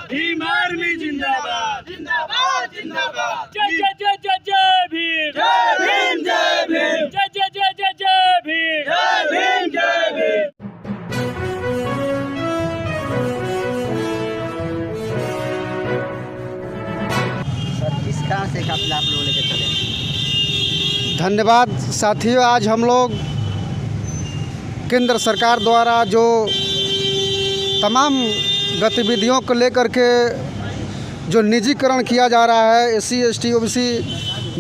Bhim army जिंदाबाद जिंदाबाद जिंदाबाद जय जय जय जय जय भीम जय भीम जय भीम जय जय जय जय जय भीम जय भीम जय भीम। सर किस कारण से काफिला आप लोग लेके चले? धन्यवाद साथियों। आज हम लोग केंद्र सरकार द्वारा जो तमाम गतिविधियों को लेकर के जो निजीकरण किया जा रहा है, SC ST OBC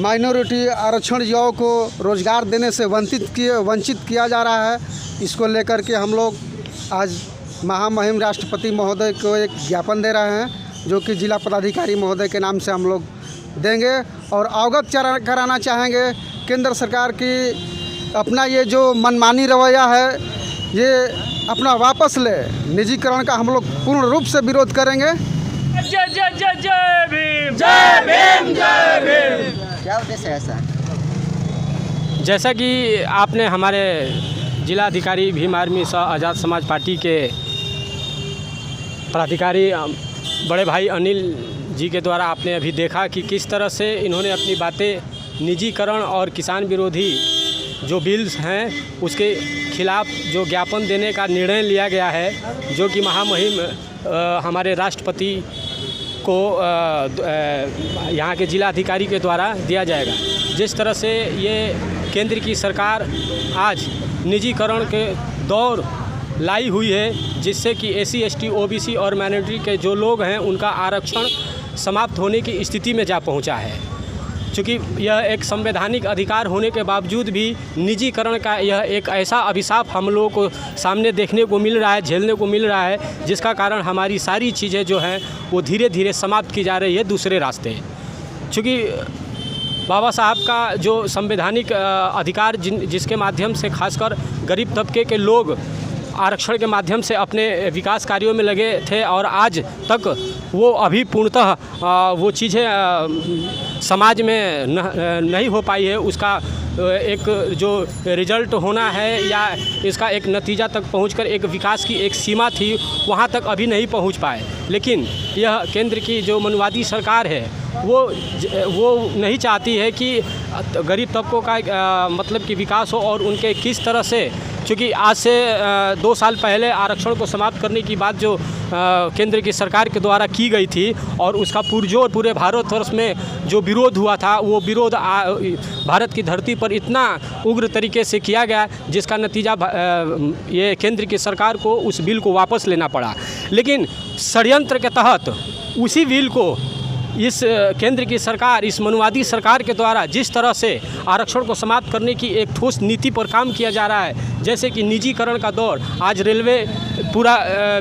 माइनॉरिटी आरक्षण युवाओं को रोज़गार देने से वंचित किया जा रहा है, इसको लेकर के हम लोग आज महामहिम राष्ट्रपति महोदय को एक ज्ञापन दे रहे हैं, जो कि जिला पदाधिकारी महोदय के नाम से हम लोग देंगे और अवगत कराना चाहेंगे केंद्र सरकार की अपना ये जो मनमानी रवैया है ये अपना वापस ले। निजीकरण का हम लोग पूर्ण रूप से विरोध करेंगे। जय जय जय जय भीम जय भीम जय भीम। क्या उद्देश्य है ऐसा? जैसा कि आपने हमारे जिलाधिकारी भीम आर्मी आज़ाद समाज पार्टी के पदाधिकारी बड़े भाई अनिल जी के द्वारा आपने अभी देखा कि किस तरह से इन्होंने अपनी बातें निजीकरण और किसान विरोधी जो बिल्स हैं उसके खिलाफ जो ज्ञापन देने का निर्णय लिया गया है, जो कि महामहिम हमारे राष्ट्रपति को यहाँ के जिला अधिकारी के द्वारा दिया जाएगा। जिस तरह से ये केंद्र की सरकार आज निजीकरण के दौर लाई हुई है, जिससे कि SC ST OBC और माइनॉरिटी के जो लोग हैं उनका आरक्षण समाप्त होने की स्थिति में जा पहुंचा है। चूँकि यह एक संवैधानिक अधिकार होने के बावजूद भी निजीकरण का यह एक ऐसा अभिशाप हम लोगों को सामने देखने को मिल रहा है, झेलने को मिल रहा है, जिसका कारण हमारी सारी चीज़ें जो हैं वो धीरे धीरे समाप्त की जा रही है दूसरे रास्ते। चूँकि बाबा साहब का जो संवैधानिक अधिकार जिसके माध्यम से खासकर गरीब तबके के लोग आरक्षण के माध्यम से अपने विकास कार्यों में लगे थे और आज तक वो अभी पूर्णतः वो चीज़ें समाज में नहीं हो पाई है, उसका एक जो रिजल्ट होना है या इसका एक नतीजा तक पहुंचकर एक विकास की एक सीमा थी वहां तक अभी नहीं पहुंच पाए। लेकिन यह केंद्र की जो मनुवादी सरकार है वो नहीं चाहती है कि गरीब तबकों का मतलब कि विकास हो और उनके किस तरह से, क्योंकि आज से 2 साल पहले आरक्षण को समाप्त करने की बात जो केंद्र की सरकार के द्वारा की गई थी और उसका पुरजोर पूरे भारतवर्ष में जो विरोध हुआ था, वो विरोध भारत की धरती पर इतना उग्र तरीके से किया गया जिसका नतीजा ये केंद्र की सरकार को उस बिल को वापस लेना पड़ा। लेकिन षड्यंत्र के तहत उसी बिल को इस केंद्र की सरकार, इस मनुवादी सरकार के द्वारा जिस तरह से आरक्षण को समाप्त करने की एक ठोस नीति पर काम किया जा रहा है, जैसे कि निजीकरण का दौर, आज रेलवे पूरा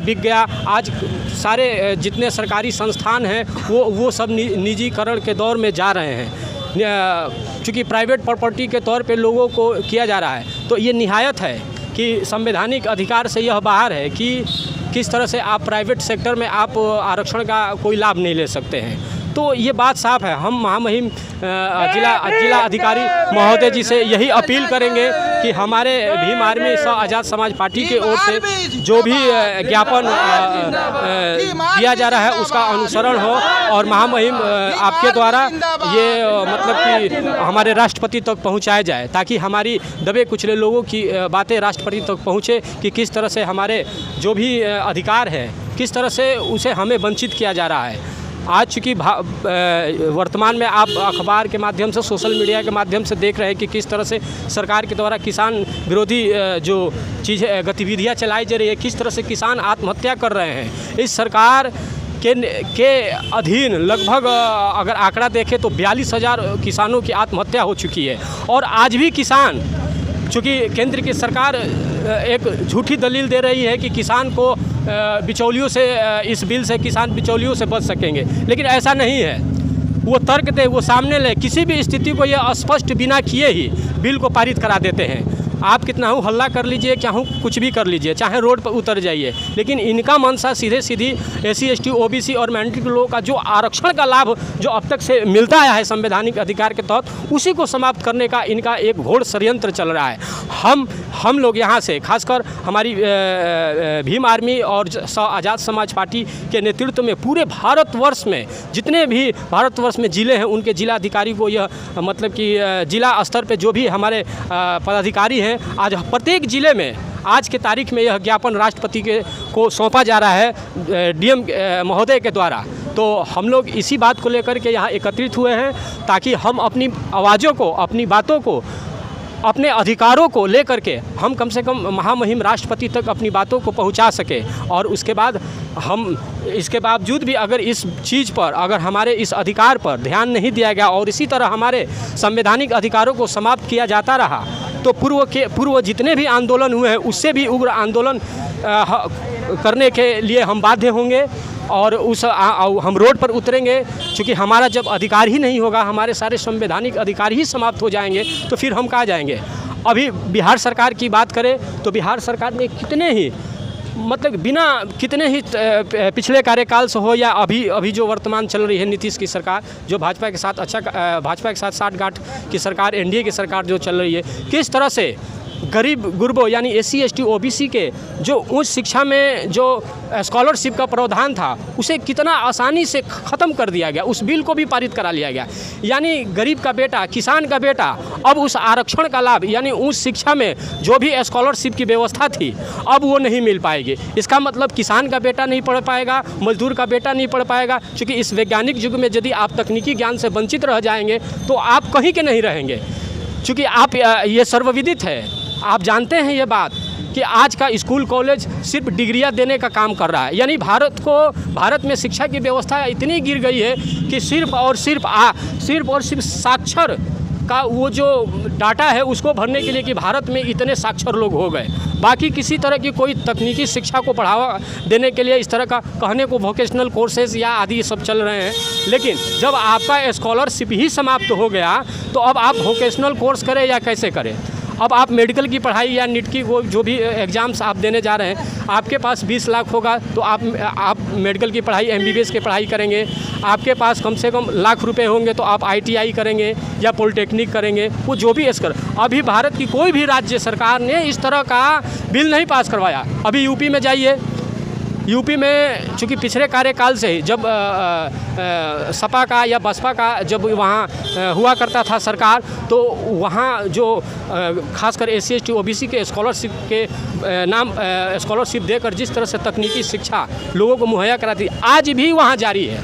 बिक गया, आज सारे जितने सरकारी संस्थान हैं वो सब निजीकरण के दौर में जा रहे हैं, चूँकि प्राइवेट प्रॉपर्टी के तौर पे लोगों को किया जा रहा है। तो ये निहायत है कि संवैधानिक अधिकार से यह बाहर है कि किस तरह से आप प्राइवेट सेक्टर में आप आरक्षण का कोई लाभ नहीं ले सकते हैं। तो ये बात साफ है। हम महामहिम जिला अधिकारी महोदय जी से यही अपील करेंगे कि हमारे भीम आर्मी आज़ाद समाज पार्टी के ओर से जो भी ज्ञापन दिया जा रहा है उसका अनुसरण हो और महामहिम आपके द्वारा ये मतलब कि हमारे राष्ट्रपति तक पहुंचाया जाए, ताकि हमारी दबे कुचले लोगों की बातें राष्ट्रपति तक पहुंचे कि किस तरह से हमारे जो भी अधिकार है किस तरह से उसे हमें वंचित किया जा रहा है। आज चूँकि वर्तमान में आप अखबार के माध्यम से, सोशल मीडिया के माध्यम से देख रहे हैं कि किस तरह से सरकार के द्वारा किसान विरोधी जो चीज़ें गतिविधियाँ चलाई जा रही है, किस तरह से किसान आत्महत्या कर रहे हैं। इस सरकार के अधीन लगभग अगर आंकड़ा देखें तो 42,000 किसानों की आत्महत्या हो चुकी है। और आज भी किसान, चूँकि केंद्र की सरकार एक झूठी दलील दे रही है कि किसान को बिचौलियों से, इस बिल से किसान बिचौलियों से बच सकेंगे, लेकिन ऐसा नहीं है। वो तर्क दे, वो सामने ले, किसी भी स्थिति को ये स्पष्ट बिना किए ही बिल को पारित करा देते हैं। आप कितना हूँ हल्ला कर लीजिए, क्या हूँ कुछ भी कर लीजिए, चाहे रोड पर उतर जाइए, लेकिन इनका मनसा सीधे सीधी SC ST OBC और माइनॉरिटी लोगों का जो आरक्षण का लाभ जो अब तक से मिलता आया है संवैधानिक अधिकार के तहत, उसी को समाप्त करने का इनका एक घोर षड्यंत्र चल रहा है। हम लोग यहाँ से खासकर हमारी भीम आर्मी और आज़ाद समाज पार्टी के नेतृत्व में पूरे भारतवर्ष में जितने भी भारतवर्ष में ज़िले हैं उनके जिलाधिकारी को यह मतलब कि जिला स्तर पे जो भी हमारे पदाधिकारी हैं, आज प्रत्येक ज़िले में आज के तारीख में यह ज्ञापन राष्ट्रपति को सौंपा जा रहा है DM महोदय के द्वारा। तो हम लोग इसी बात को लेकर के यहाँ एकत्रित हुए हैं ताकि हम अपनी आवाज़ों को, अपनी बातों को, अपने अधिकारों को लेकर के हम कम से कम महामहिम राष्ट्रपति तक अपनी बातों को पहुंचा सके। और उसके बाद हम इसके बावजूद भी अगर इस चीज़ पर, अगर हमारे इस अधिकार पर ध्यान नहीं दिया गया और इसी तरह हमारे संवैधानिक अधिकारों को समाप्त किया जाता रहा तो पूर्व जितने भी आंदोलन हुए हैं उससे भी उग्र आंदोलन करने के लिए हम बाध्य होंगे और हम रोड पर उतरेंगे। क्योंकि हमारा जब अधिकार ही नहीं होगा, हमारे सारे संवैधानिक अधिकार ही समाप्त हो जाएंगे तो फिर हम कहाँ जाएंगे। अभी बिहार सरकार की बात करें तो बिहार सरकार ने कितने ही मतलब बिना कितने ही पिछले कार्यकाल से हो या अभी जो वर्तमान चल रही है नीतीश की सरकार, जो भाजपा के साथ साठगांठ की सरकार, NDA की सरकार जो चल रही है, किस तरह से गरीब गुरबों यानी SC ST OBC के जो उच्च शिक्षा में जो स्कॉलरशिप का प्रावधान था उसे कितना आसानी से ख़त्म कर दिया गया, उस बिल को भी पारित करा लिया गया। यानी गरीब का बेटा, किसान का बेटा अब उस आरक्षण का लाभ यानी उच्च शिक्षा में जो भी स्कॉलरशिप की व्यवस्था थी अब वो नहीं मिल पाएगी। इसका मतलब किसान का बेटा नहीं पढ़ पाएगा, मजदूर का बेटा नहीं पढ़ पाएगा। क्योंकि इस वैज्ञानिक युग में यदि आप तकनीकी ज्ञान से वंचित रह जाएंगे तो आप कहीं के नहीं रहेंगे। क्योंकि आप ये सर्वविदित है, आप जानते हैं ये बात कि आज का स्कूल कॉलेज सिर्फ डिग्रियां देने का काम कर रहा है। यानी भारत में शिक्षा की व्यवस्था इतनी गिर गई है कि सिर्फ और सिर्फ साक्षर का वो जो डाटा है उसको भरने के लिए कि भारत में इतने साक्षर लोग हो गए, बाकी किसी तरह की कोई तकनीकी शिक्षा को बढ़ावा देने के लिए इस तरह का कहने को वोकेशनल कोर्सेज या आदि सब चल रहे हैं। लेकिन जब आपका स्कॉलरशिप ही समाप्त हो गया तो अब आप वोकेशनल कोर्स करें या कैसे करें। अब आप मेडिकल की पढ़ाई या नीट की वो जो भी एग्ज़ाम्स आप देने जा रहे हैं, आपके पास 20 लाख होगा तो आप मेडिकल की पढ़ाई MBBS की पढ़ाई करेंगे। आपके पास कम से कम लाख रुपए होंगे तो आप ITI करेंगे या पॉलिटेक्निक करेंगे, वो जो भी अभी भारत की कोई भी राज्य सरकार ने इस तरह का बिल नहीं पास करवाया। अभी UP में जाइए, UP में चूँकि पिछले कार्यकाल से ही जब सपा का या बसपा का जब वहाँ हुआ करता था सरकार, तो वहाँ जो खासकर SC ST OBC के स्कॉलरशिप के नाम स्कॉलरशिप देकर जिस तरह से तकनीकी शिक्षा लोगों को मुहैया कराती, आज भी वहाँ जारी है।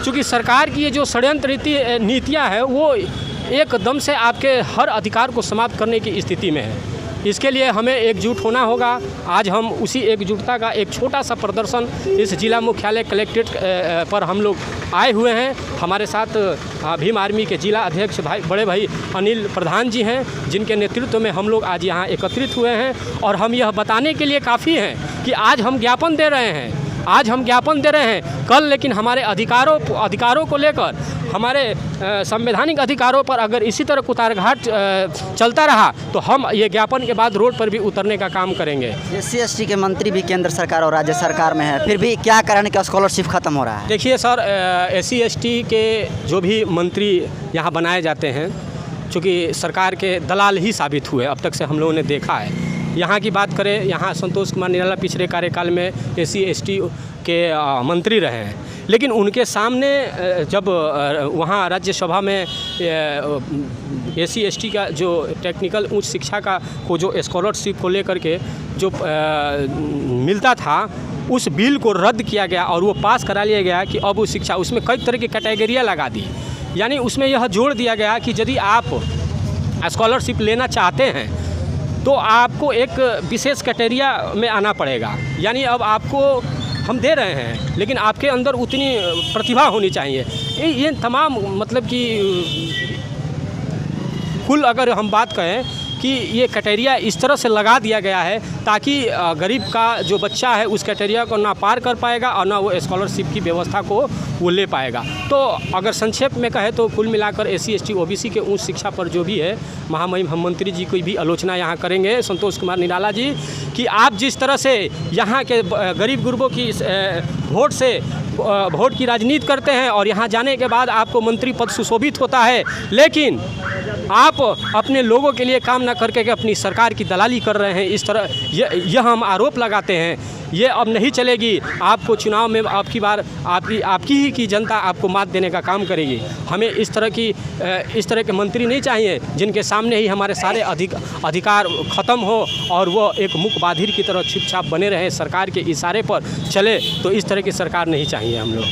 चूँकि सरकार की ये जो षड्यंत्र नीतियाँ हैं वो एकदम से आपके हर अधिकार को समाप्त करने की स्थिति में है। इसके लिए हमें एकजुट होना होगा। आज हम उसी एकजुटता का एक छोटा सा प्रदर्शन इस जिला मुख्यालय कलेक्ट्रेट पर हम लोग आए हुए हैं। हमारे साथ भीम आर्मी के जिला अध्यक्ष बड़े भाई अनिल प्रधान जी हैं, जिनके नेतृत्व में हम लोग आज यहाँ एकत्रित हुए हैं। और हम यह बताने के लिए काफ़ी हैं कि आज हम ज्ञापन दे रहे हैं, कल लेकिन हमारे अधिकारों को लेकर, हमारे संवैधानिक अधिकारों पर अगर इसी तरह कुतारघाट चलता रहा तो हम ये ज्ञापन के बाद रोड पर भी उतरने का काम करेंगे। SC ST के मंत्री भी केंद्र सरकार और राज्य सरकार में है, फिर भी क्या कारण का स्कॉलरशिप खत्म हो रहा है? देखिए सर, SC ST के जो भी मंत्री यहाँ बनाए जाते हैं, चूँकि सरकार के दलाल ही साबित हुए अब तक से हम लोगों ने देखा है। यहाँ की बात करें, यहाँ संतोष कुमार निराला पिछले कार्यकाल में SC ST के मंत्री रहे हैं, लेकिन उनके सामने जब वहाँ राज्यसभा में SC ST का जो टेक्निकल उच्च शिक्षा का को जो स्कॉलरशिप को लेकर के जो मिलता था, उस बिल को रद्द किया गया और वो पास करा लिया गया कि अब उस शिक्षा उसमें कई तरह की कैटेगरियाँ लगा दी। यानी उसमें यह जोड़ दिया गया कि यदि आप स्कॉलरशिप लेना चाहते हैं तो आपको एक विशेष कैटेगरिया में आना पड़ेगा। यानी अब आपको हम दे रहे हैं लेकिन आपके अंदर उतनी प्रतिभा होनी चाहिए। ये तमाम मतलब कि कुल अगर हम बात करें कि ये कैटेगरिया इस तरह से लगा दिया गया है ताकि गरीब का जो बच्चा है उस कैटेगरिया को ना पार कर पाएगा और ना वो स्कॉलरशिप की व्यवस्था को वो ले पाएगा। तो अगर संक्षेप में कहे तो कुल मिलाकर SC ST OBC के उच्च शिक्षा पर जो भी है महामहिम हम मंत्री जी की भी आलोचना यहाँ करेंगे, संतोष कुमार निराला जी, कि आप जिस तरह से यहाँ के गरीब गुरबों की वोट की राजनीति करते हैं और यहाँ जाने के बाद आपको मंत्री पद सुशोभित होता है, लेकिन आप अपने लोगों के लिए काम ना करके अपनी सरकार की दलाली कर रहे हैं। इस तरह यह हम आरोप लगाते हैं, ये अब नहीं चलेगी। आपको चुनाव में आपकी बार आपकी ही की जनता आपको मात देने का काम करेगी। हमें इस तरह के मंत्री नहीं चाहिए जिनके सामने ही हमारे सारे अधिकार ख़त्म हो और वो एक मुख बाधिर की तरह चुपचाप बने रहे, सरकार के इशारे पर चले। तो इस तरह की सरकार नहीं चाहिए हम लोग।